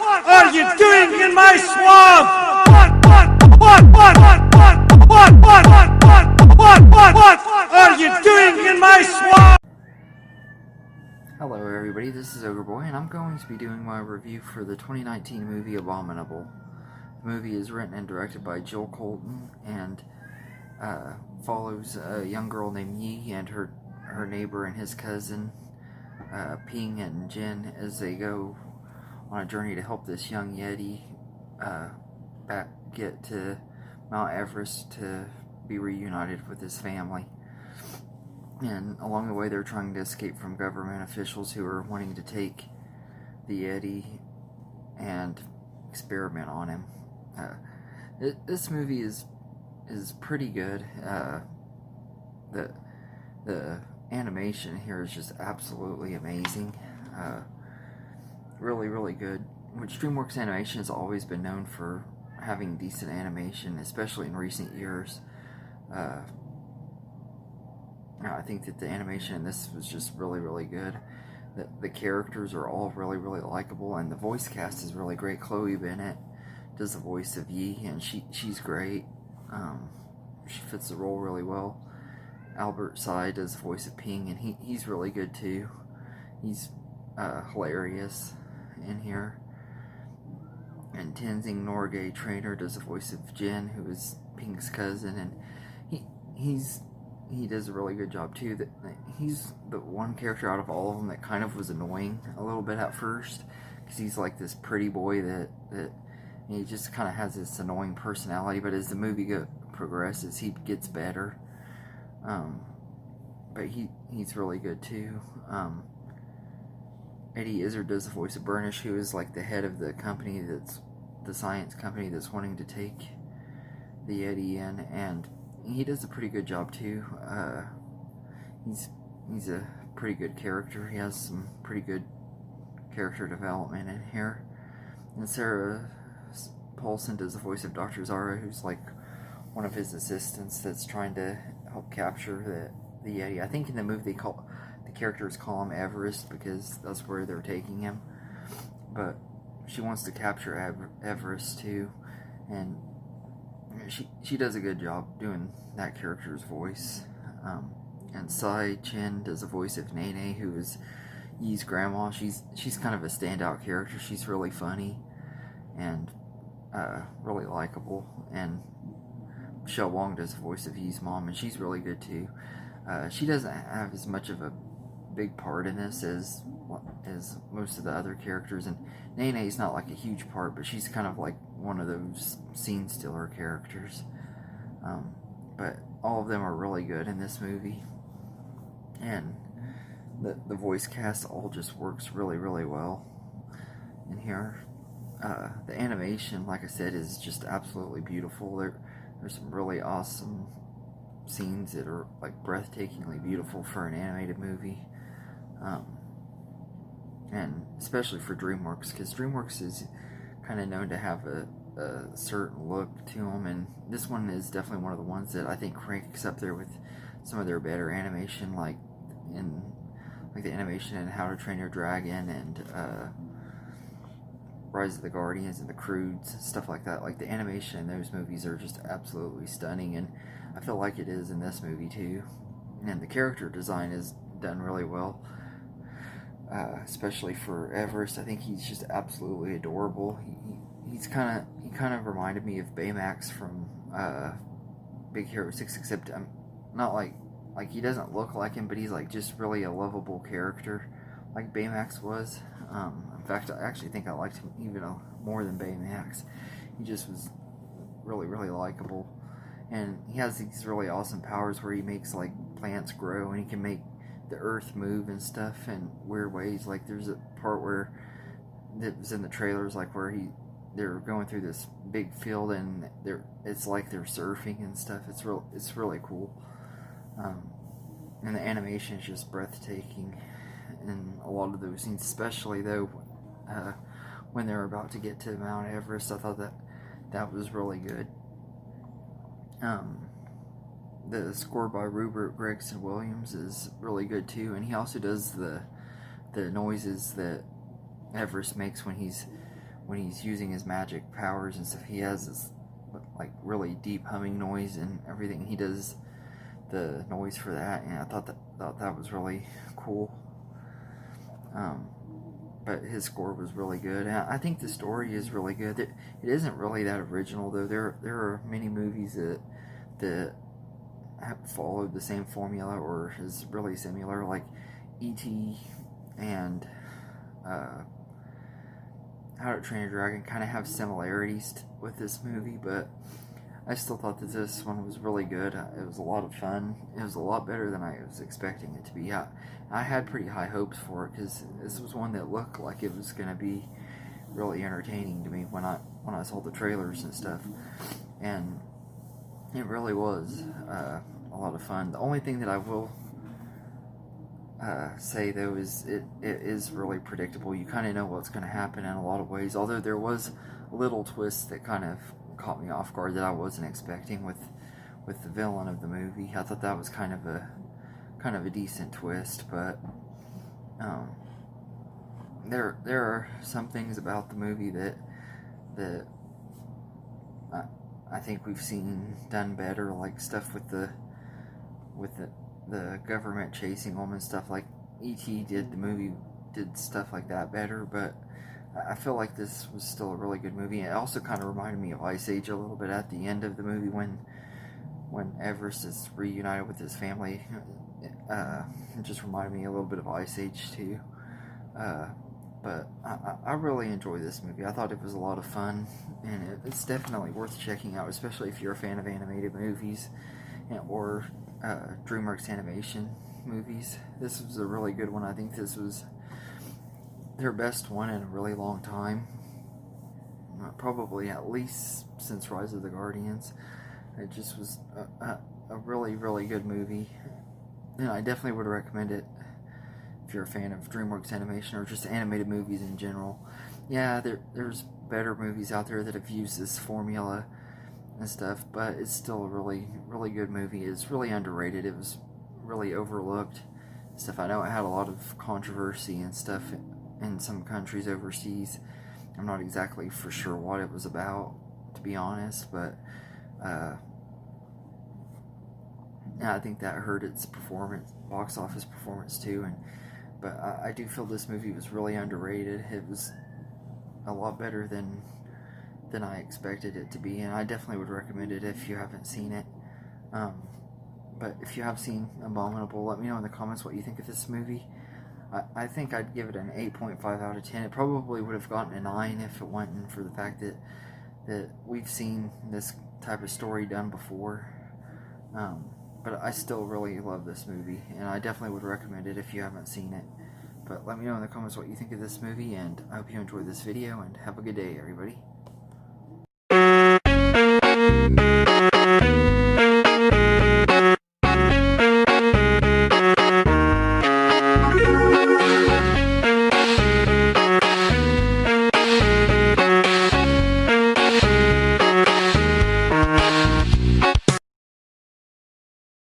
are you doing in my swamp? What are you doing in my swamp? Hello everybody, this is Ogre Boy, and I'm going to be doing my review for the 2019 movie Abominable. The movie is written and directed by Joel Colton and follows a young girl named Yi and her neighbor and his cousin Ping and Jin as they go on a journey to help this young Yeti get to Mount Everest to be reunited with his family. And along the way they're trying to escape from government officials who are wanting to take the Yeti and experiment on him. This movie is pretty good. The animation here is just absolutely amazing. Really good. Which DreamWorks Animation has always been known for having decent animation, especially in recent years. I think that the animation in this was just really good. The characters are all really likable, and the voice cast is really great. Chloe Bennett does the voice of Yi, and she's great. She fits the role really well. Albert Tsai does the voice of Ping, and he's really good too. He's hilarious in here. And Tenzing Norgay Trainer does the voice of Jin, who is Ping's cousin, and he does a really good job too. He's the one character out of all of them that kind of was annoying a little bit at first, because he's like this pretty boy that he just kind of has this annoying personality. But as the movie progresses, he gets better. But he's really good too. Eddie Izzard does the voice of Burnish, who is like the head of the company that's the science company that's wanting to take the Yeti in, and he does a pretty good job too. He's a pretty good character. He has some pretty good character development in here. And Sarah Paulson does the voice of Dr. Zara, who's like one of his assistants that's trying to help capture the Yeti. I think in the movie the characters call him Everest because that's where they're taking him. But she wants to capture Everest too, and she does a good job doing that character's voice. And Tsai Chen does the voice of Nene, who is Yi's grandma. She's kind of a standout character. She's really funny and really likable. And Michelle Wong does the voice of Yi's mom, and she's really good too. She doesn't have as much of a big part in this as most of the other characters, and Nene's not like a huge part, but she's kind of like one of those scene stealer characters. But all of them are really good in this movie, and the voice cast all just works really well in here. The animation, like I said, is just absolutely beautiful. There's some really awesome scenes that are like breathtakingly beautiful for an animated movie, and especially for DreamWorks, because DreamWorks is kind of known to have a certain look to them, and this one is definitely one of the ones that I think ranks up there with some of their better animation, like the animation in How to Train Your Dragon and Rise of the Guardians and the Croods and stuff like that. Like, the animation in those movies are just absolutely stunning, and I feel like it is in this movie too. And the character design is done really well, especially for Everest. I think he's just absolutely adorable. He kind of reminded me of Baymax from Big Hero 6, except not like he doesn't look like him, but he's like just really a lovable character like Baymax was. In fact, I actually think I liked him even more than Baymax. He just was really likable, and he has these really awesome powers where he makes like plants grow, and he can make the earth move and stuff in weird ways. Like, there's a part where it was in the trailers, like where they're going through this big field, and it's like they're surfing and stuff. It's really cool. And the animation is just breathtaking in a lot of those scenes, especially though when they're about to get to Mount Everest. I thought that was really good. The score by Rupert Gregson Williams is really good too, and he also does the noises that Everest makes when when he's using his magic powers and stuff, he has this like really deep humming noise and everything. He does the noise for that, and I thought that was really cool. But his score was really good, and I think the story is really good. It isn't really that original, though. There are many movies that have followed the same formula or is really similar, like E.T. and How to Train Your Dragon kind of have similarities with this movie, but I still thought that this one was really good. It was a lot of fun. It was a lot better than I was expecting it to be. I had pretty high hopes for it because this was one that looked like it was going to be really entertaining to me when I saw the trailers and stuff, and it really was a lot of fun. The only thing that I will say though is it is really predictable. You kind of know what's going to happen in a lot of ways, although there was little twists that kind of caught me off guard that I wasn't expecting with the villain of the movie. I thought that was kind of a decent twist, but there are some things about the movie that I think we've seen done better, like stuff with the government chasing them and stuff. Like E.T. did stuff like that better, but I feel like this was still a really good movie. It also kind of reminded me of Ice Age a little bit at the end of the movie when Everest is reunited with his family. It just reminded me a little bit of Ice Age too. But I really enjoyed this movie. I thought it was a lot of fun, and it's definitely worth checking out, especially if you're a fan of animated movies or DreamWorks Animation movies. This was a really good one. I think this was their best one in a really long time. Probably at least since Rise of the Guardians. It just was a really, really good movie. And I definitely would recommend it if you're a fan of DreamWorks Animation or just animated movies in general. Yeah, there's better movies out there that have used this formula and stuff, but it's still a really, really good movie. It's really underrated. It was really overlooked and stuff. I know it had a lot of controversy and stuff in some countries overseas. I'm not exactly for sure what it was about, to be honest, but yeah, I think that hurt its performance, box office performance too. But I do feel this movie was really underrated. It was a lot better than I expected it to be, and I definitely would recommend it if you haven't seen it. But if you have seen Abominable, let me know in the comments what you think of this movie. I think I'd give it an 8.5 out of 10. It probably would have gotten a 9 if it wasn't for the fact that we've seen this type of story done before. But I still really love this movie, and I definitely would recommend it if you haven't seen it. But let me know in the comments what you think of this movie, and I hope you enjoyed this video, and have a good day, everybody.